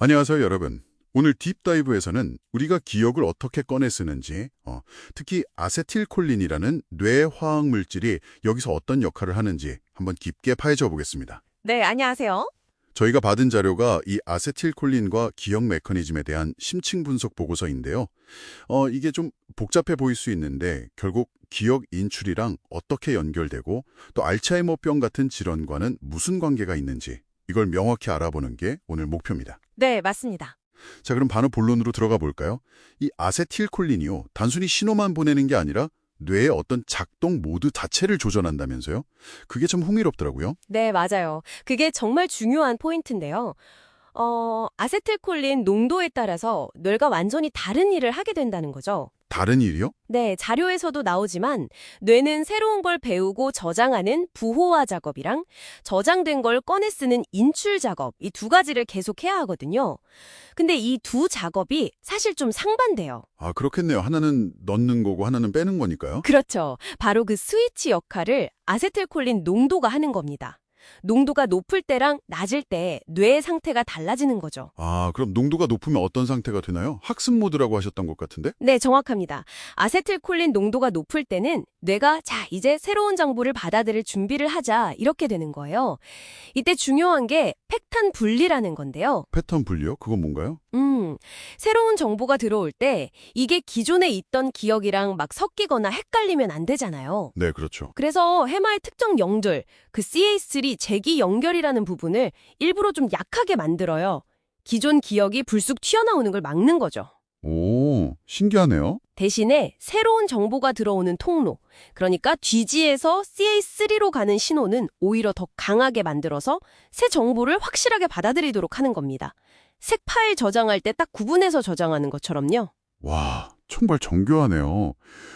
안녕하세요, 여러분. 오늘 딥다이브에서는 우리가 기억을 어떻게 꺼내 쓰는지, 특히 아세틸콜린이라는 뇌 화학 물질이 여기서 어떤 역할을 하는지 한번 깊게 파헤쳐 보겠습니다. 네, 안녕하세요. 저희가 받은 자료가 이 아세틸콜린과 기억 메커니즘에 대한 심층 분석 보고서인데요. 이게 좀 복잡해 보일 수 있는데 결국 기억 인출이랑 어떻게 연결되고 또 알츠하이머병 같은 질환과는 무슨 관계가 있는지 이걸 명확히 알아보는 게 오늘 목표입니다. 네, 맞습니다. 자, 그럼 바로 본론으로 들어가 볼까요? 이 아세틸콜린이요, 단순히 신호만 보내는 게 아니라 뇌의 어떤 작동 모드 자체를 조절한다면서요? 그게 참 흥미롭더라고요. 네, 맞아요. 그게 정말 중요한 포인트인데요. 아세틸콜린 농도에 따라서 뇌가 완전히 다른 일을 하게 된다는 거죠. 다른 일이요? 네, 자료에서도 나오지만 뇌는 새로운 걸 배우고 저장하는 부호화 작업이랑 저장된 걸 꺼내 쓰는 인출 작업, 이 두 가지를 계속해야 하거든요. 근데 이 두 작업이 사실 좀 상반돼요. 아, 그렇겠네요. 하나는 넣는 거고 하나는 빼는 거니까요. 그렇죠. 바로 그 스위치 역할을 아세틸콜린 농도가 하는 겁니다. 농도가 높을 때랑 낮을 때 뇌의 상태가 달라지는 거죠. 아, 그럼 농도가 높으면 어떤 상태가 되나요? 학습 모드라고 하셨던 것 같은데? 네, 정확합니다. 아세틸콜린 농도가 높을 때는 뇌가 자, 이제 새로운 정보를 받아들일 준비를 하자 이렇게 되는 거예요. 이때 중요한 게 팩탄 분리라는 건데요. 패턴 분리요? 그건 뭔가요? 새로운 정보가 들어올 때 이게 기존에 있던 기억이랑 막 섞이거나 헷갈리면 안 되잖아요. 네, 그렇죠. 그래서 해마의 특정 연결, 그 CA3 재기 연결이라는 부분을 일부러 좀 약하게 만들어요. 기존 기억이 불쑥 튀어나오는 걸 막는 거죠. 오, 신기하네요. 대신에 새로운 정보가 들어오는 통로, 그러니까 뒤지에서 CA3로 가는 신호는 오히려 더 강하게 만들어서 새 정보를 확실하게 받아들이도록 하는 겁니다. 색 파일 저장할 때 딱 구분해서 저장하는 것처럼요. 와, 정말 정교하네요.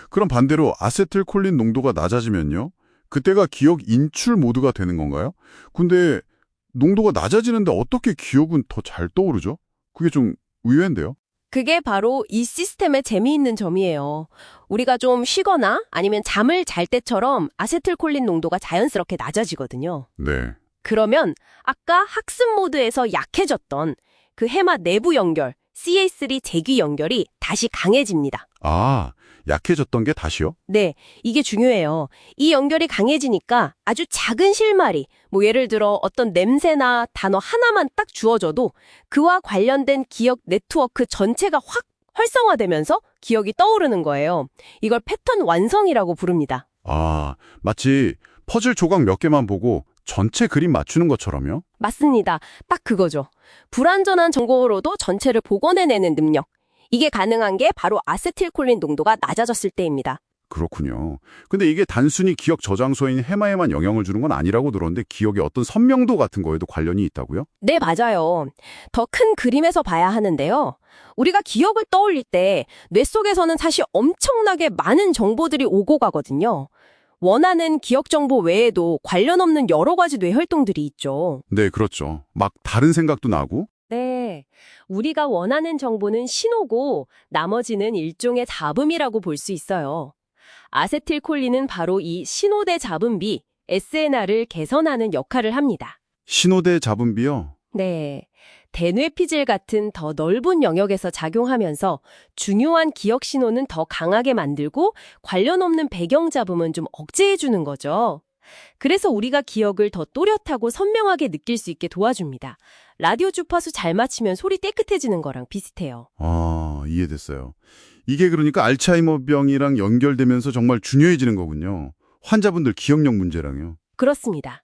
그럼 반대로 아세틸콜린 농도가 낮아지면요? 그때가 기억 인출 모드가 되는 건가요? 근데 농도가 낮아지는데 어떻게 기억은 더 잘 떠오르죠? 그게 좀 의외인데요? 그게 바로 이 시스템의 재미있는 점이에요. 우리가 좀 쉬거나 아니면 잠을 잘 때처럼 아세틸콜린 농도가 자연스럽게 낮아지거든요. 네. 그러면 아까 학습 모드에서 약해졌던 그 해마 내부 연결, CA3 재기 연결이 다시 강해집니다. 아, 약해졌던 게 다시요? 네, 이게 중요해요. 이 연결이 강해지니까 아주 작은 실마리, 뭐 예를 들어 어떤 냄새나 단어 하나만 딱 주어져도 그와 관련된 기억 네트워크 전체가 확 활성화되면서 기억이 떠오르는 거예요. 이걸 패턴 완성이라고 부릅니다. 아, 마치 퍼즐 조각 몇 개만 보고 전체 그림 맞추는 것처럼요? 맞습니다. 딱 그거죠. 불완전한 정보로도 전체를 복원해내는 능력. 이게 가능한 게 바로 아세틸콜린 농도가 낮아졌을 때입니다. 그렇군요. 근데 이게 단순히 기억 저장소인 해마에만 영향을 주는 건 아니라고 들었는데 기억의 어떤 선명도 같은 거에도 관련이 있다고요? 네, 맞아요. 더 큰 그림에서 봐야 하는데요. 우리가 기억을 떠올릴 때 뇌 속에서는 사실 엄청나게 많은 정보들이 오고 가거든요. 원하는 기억 정보 외에도 관련 없는 여러 가지 뇌 활동들이 있죠. 네, 그렇죠. 막 다른 생각도 나고. 네. 우리가 원하는 정보는 신호고 나머지는 일종의 잡음이라고 볼 수 있어요. 아세틸콜린은 바로 이 신호대 잡음비, SNR을 개선하는 역할을 합니다. 신호대 잡음비요? 네. 대뇌피질 같은 더 넓은 영역에서 작용하면서 중요한 기억 신호는 더 강하게 만들고 관련 없는 배경 잡음은 좀 억제해주는 거죠. 그래서 우리가 기억을 더 또렷하고 선명하게 느낄 수 있게 도와줍니다. 라디오 주파수 잘 맞추면 소리 깨끗해지는 거랑 비슷해요. 아, 이해됐어요. 이게 그러니까 알츠하이머병이랑 연결되면서 정말 중요해지는 거군요. 환자분들 기억력 문제랑요. 그렇습니다.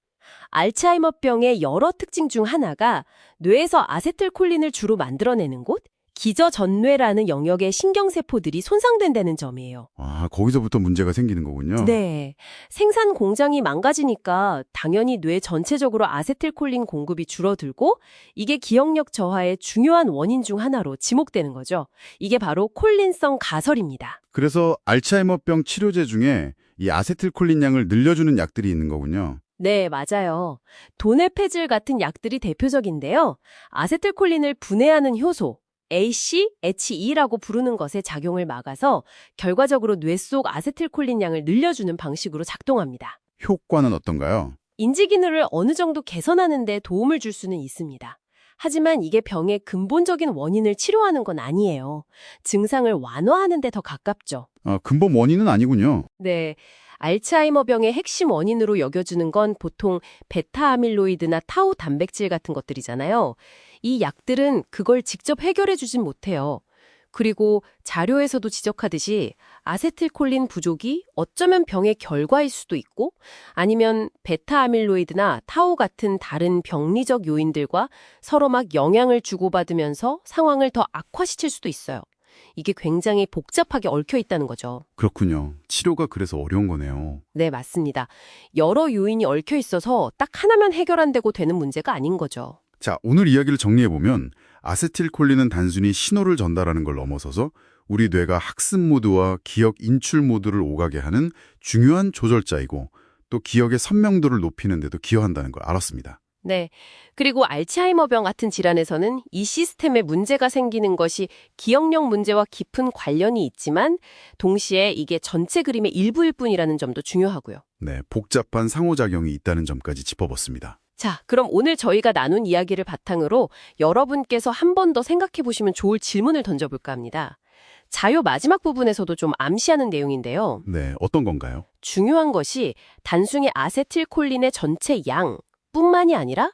알츠하이머병의 여러 특징 중 하나가 뇌에서 아세틸콜린을 주로 만들어내는 곳, 기저전뇌라는 영역의 신경세포들이 손상된다는 점이에요. 아, 거기서부터 문제가 생기는 거군요. 네. 생산 공장이 망가지니까 당연히 뇌 전체적으로 아세틸콜린 공급이 줄어들고 이게 기억력 저하의 중요한 원인 중 하나로 지목되는 거죠. 이게 바로 콜린성 가설입니다. 그래서 알츠하이머병 치료제 중에 이 아세틸콜린 양을 늘려주는 약들이 있는 거군요. 네, 맞아요. 도네페질 같은 약들이 대표적인데요. 아세틸콜린을 분해하는 효소, ACHE라고 부르는 것의 작용을 막아서 결과적으로 뇌 속 아세틸콜린 양을 늘려주는 방식으로 작동합니다. 효과는 어떤가요? 인지 기능을 어느 정도 개선하는 데 도움을 줄 수는 있습니다. 하지만 이게 병의 근본적인 원인을 치료하는 건 아니에요. 증상을 완화하는 데 더 가깝죠. 근본 원인은 아니군요. 네. 알츠하이머병의 핵심 원인으로 여겨주는 건 보통 베타 아밀로이드나 타우 단백질 같은 것들이잖아요. 이 약들은 그걸 직접 해결해 주진 못해요. 그리고 자료에서도 지적하듯이 아세틸콜린 부족이 어쩌면 병의 결과일 수도 있고 아니면 베타아밀로이드나 타우 같은 다른 병리적 요인들과 서로 막 영향을 주고받으면서 상황을 더 악화시킬 수도 있어요. 이게 굉장히 복잡하게 얽혀 있다는 거죠. 그렇군요. 치료가 그래서 어려운 거네요. 네, 맞습니다. 여러 요인이 얽혀 있어서 딱 하나만 해결한다고 되는 문제가 아닌 거죠. 자, 오늘 이야기를 정리해보면 아세틸콜린은 단순히 신호를 전달하는 걸 넘어서서 우리 뇌가 학습 모드와 기억 인출 모드를 오가게 하는 중요한 조절자이고 또 기억의 선명도를 높이는 데도 기여한다는 걸 알았습니다. 네. 그리고 알츠하이머병 같은 질환에서는 이 시스템에 문제가 생기는 것이 기억력 문제와 깊은 관련이 있지만 동시에 이게 전체 그림의 일부일 뿐이라는 점도 중요하고요. 네, 복잡한 상호작용이 있다는 점까지 짚어봤습니다. 자, 그럼 오늘 저희가 나눈 이야기를 바탕으로 여러분께서 한 번 더 생각해 보시면 좋을 질문을 던져볼까 합니다. 자료 마지막 부분에서도 좀 암시하는 내용인데요. 네, 어떤 건가요? 중요한 것이 단순히 아세틸콜린의 전체 양 뿐만이 아니라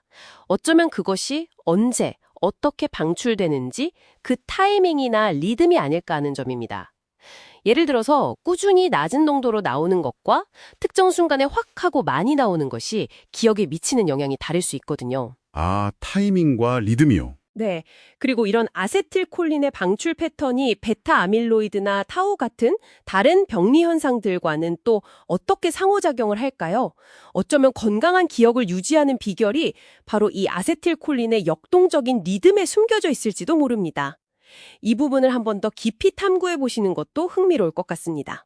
어쩌면 그것이 언제, 어떻게 방출되는지 그 타이밍이나 리듬이 아닐까 하는 점입니다. 예를 들어서 꾸준히 낮은 농도로 나오는 것과 특정 순간에 확 하고 많이 나오는 것이 기억에 미치는 영향이 다를 수 있거든요. 아, 타이밍과 리듬이요. 네. 그리고 이런 아세틸콜린의 방출 패턴이 베타아밀로이드나 타우 같은 다른 병리 현상들과는 또 어떻게 상호작용을 할까요? 어쩌면 건강한 기억을 유지하는 비결이 바로 이 아세틸콜린의 역동적인 리듬에 숨겨져 있을지도 모릅니다. 이 부분을 한 번 더 깊이 탐구해 보시는 것도 흥미로울 것 같습니다.